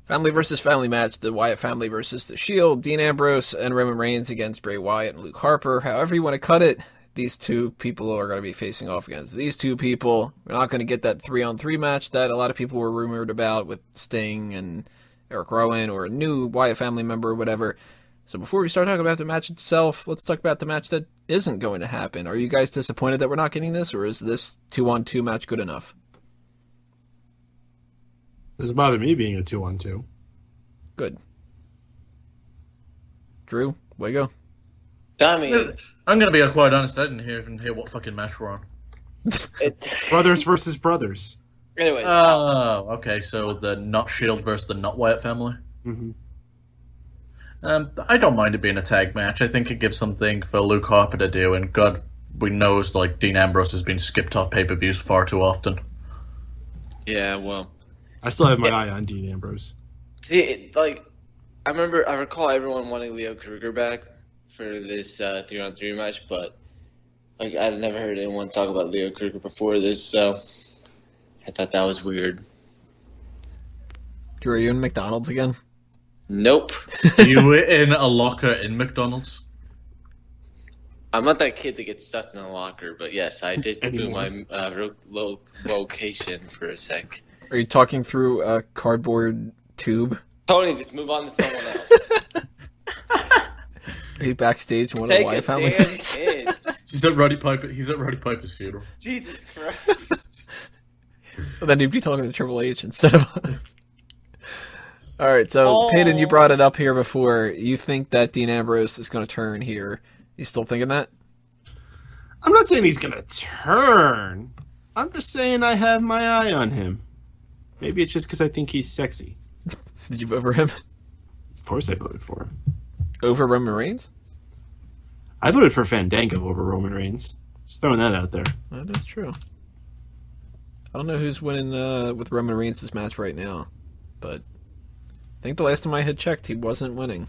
Family versus family match, the Wyatt family versus The Shield, Dean Ambrose and Roman Reigns against Bray Wyatt and Luke Harper. However you want to cut it, these two people are going to be facing off against these two people. We're not going to get that 3-on-3 match that a lot of people were rumored about with Sting and Eric Rowan or a new Wyatt family member or whatever. So before we start talking about the match itself, let's talk about the match that isn't going to happen. Are you guys disappointed that we're not getting this, or is this 2-on-2 match good enough? Doesn't bother me being a 2-on-2. Good. Drew, way go. I mean, I'm going to be quite honest. I didn't even hear what fucking match we're on. Brothers versus brothers. Anyways. Oh, okay. So the not Shield versus the not Wyatt family. Mm-hmm. I don't mind it being a tag match. I think it gives something for Luke Harper to do, and God, we know like Dean Ambrose has been skipped off pay-per-views far too often. Yeah, well. I still have my eye on Dean Ambrose. See, like, I recall everyone wanting Leo Kruger back for this 3-on-3 match, but like I'd never heard anyone talk about Leo Kruger before this, so I thought that was weird. Drew, are you in McDonald's again? Nope. Are you in a locker in McDonald's? I'm not that kid that gets stuffed in a locker, but yes, I did do my location for a sec. Are you talking through a cardboard tube? Tony, just move on to someone else. Are you backstage in one Take of the Wyatt family damn things? hit. He's at Roddy Piper's funeral. Jesus Christ. Well, then you'd be talking to Triple H instead of... All right, so Peyton, you brought it up here before. You think that Dean Ambrose is going to turn here. You still thinking that? I'm not saying he's going to turn. I'm just saying I have my eye on him. Maybe it's just because I think he's sexy. Did you vote for him? Of course I voted for him. Over Roman Reigns? I voted for Fandango over Roman Reigns. Just throwing that out there. That is true. I don't know who's winning with Roman Reigns this match right now, but I think the last time I had checked, he wasn't winning.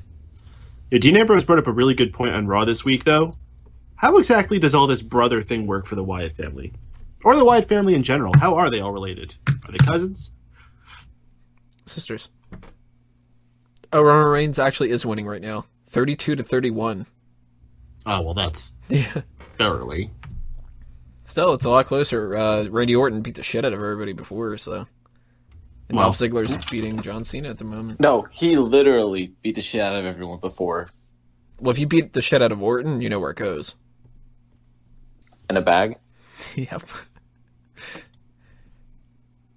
Yeah, Dean Ambrose brought up a really good point on Raw this week, though. How exactly does all this brother thing work for the Wyatt family? Or the Wyatt family in general? How are they all related? Are they cousins? Sisters. Oh, Roman Reigns actually is winning right now. 32-31. Oh, well, that's Yeah. early. Still, it's a lot closer. Randy Orton beat the shit out of everybody before, so... And Well, Dolph Ziggler's beating John Cena at the moment. No, he literally beat the shit out of everyone before. Well, if you beat the shit out of Orton, you know where it goes. In a bag? Yep.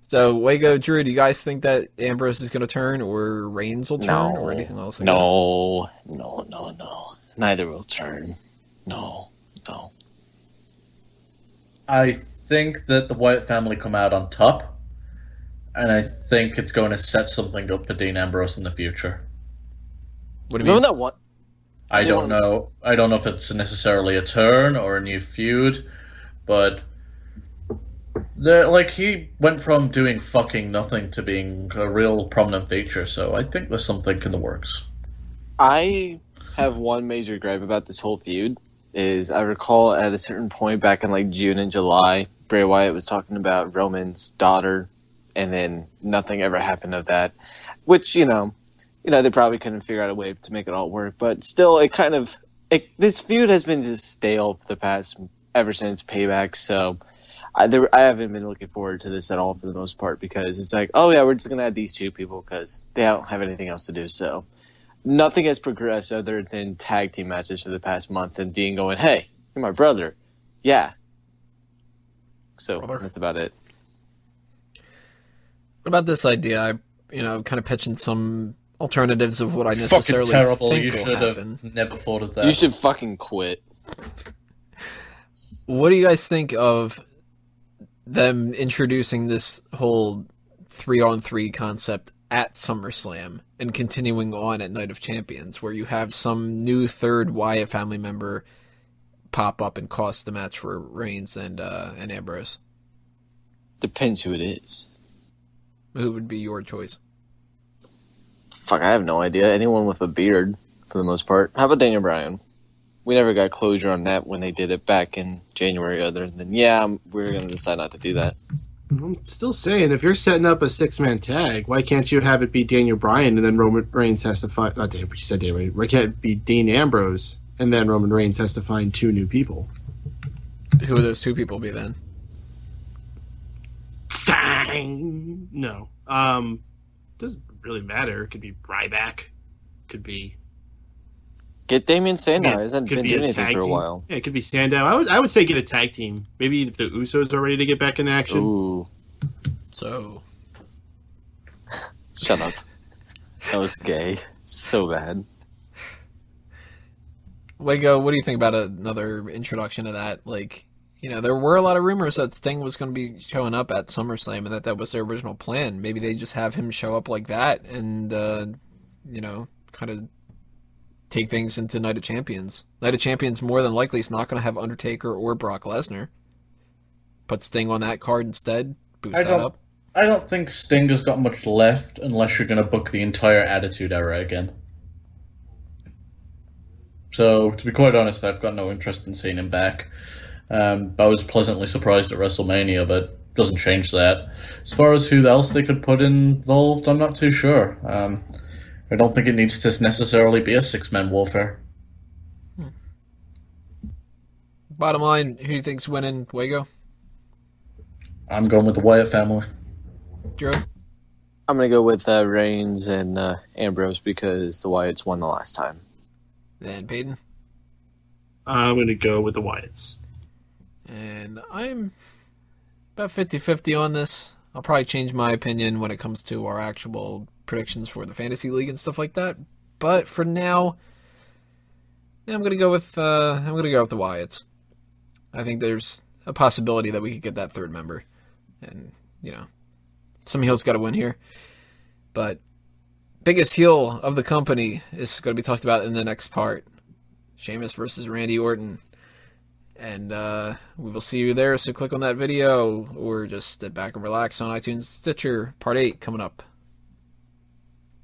So, Wago, Drew, do you guys think that Ambrose is going to turn, or Reigns will turn, or anything else? No. Neither will turn. No. I think that the Wyatt family come out on top, and I think it's going to set something up for Dean Ambrose in the future. What do you mean? Remember that one? I don't know. I don't know if it's necessarily a turn or a new feud, but he went from doing fucking nothing to being a real prominent feature. So I think there's something in the works. I have one major gripe about this whole feud. Is I recall at a certain point back in like June and July, Bray Wyatt was talking about Roman's daughter, and then nothing ever happened of that. Which they probably couldn't figure out a way to make it all work. But still, this feud has been just stale for the past ever since Payback. So I haven't been looking forward to this at all for the most part, because it's like, oh yeah, we're just gonna add these two people because they don't have anything else to do. So. Nothing has progressed other than tag team matches for the past month, and Dean going, "Hey, you're my brother." Yeah. So that's about it. What about this idea? I, kind of pitching some alternatives of what I necessarily fucking terrible. think You will should happen. have never thought of that. You should fucking quit. What do you guys think of them introducing this whole 3-on-3 concept at SummerSlam and continuing on at Night of Champions, where you have some new third Wyatt family member pop up and cost the match for Reigns and Ambrose? Depends who it is. Who would be your choice? Fuck, I have no idea. Anyone with a beard, for the most part. How about Daniel Bryan? We never got closure on that when they did it back in January, other than, we're going to decide not to do that. I'm still saying, if you're setting up a 6-man tag, why can't you have it be Daniel Bryan and then Roman Reigns has to find... Not Daniel, you said Daniel. Why can't it be Dean Ambrose and then Roman Reigns has to find 2 new people? Who would those 2 people be then? Stang! No. Doesn't really matter. It could be Ryback. Could be... Get Damien Sandow. He hasn't could been be doing a anything tag for a team. while. Yeah, it could be Sandow. I would say get a tag team. Maybe if the Usos are ready to get back in action. Ooh, So, shut up. That was gay. So bad. Wago, what do you think about another introduction of that? Like, you know, there were a lot of rumors that Sting was going to be showing up at SummerSlam and that was their original plan. Maybe they just have him show up like that and, you know, kind of take things into Night of Champions. Night of Champions more than likely is not going to have Undertaker or Brock Lesnar. Put Sting on that card instead. Boost that up. I don't think Sting has got much left unless you're going to book the entire Attitude Era again. So, to be quite honest, I've got no interest in seeing him back. I was pleasantly surprised at WrestleMania, but doesn't change that. As far as who else they could put involved, I'm not too sure. I don't think it needs to necessarily be a 6-man warfare. Bottom line, who do you think's winning, Wago? I'm going with the Wyatt family. Drew? I'm going to go with Reigns and Ambrose because the Wyatts won the last time. And Peyton? I'm going to go with the Wyatts. And I'm about 50-50 on this. I'll probably change my opinion when it comes to our actual predictions for the Fantasy League and stuff like that. But for now, I'm going to go with the Wyatts. I think there's a possibility that we could get that 3rd member. And, you know, some heel's got to win here. But biggest heel of the company is going to be talked about in the next part. Sheamus versus Randy Orton. And we will see you there, so click on that video or just sit back and relax on iTunes Stitcher. Part 8 coming up.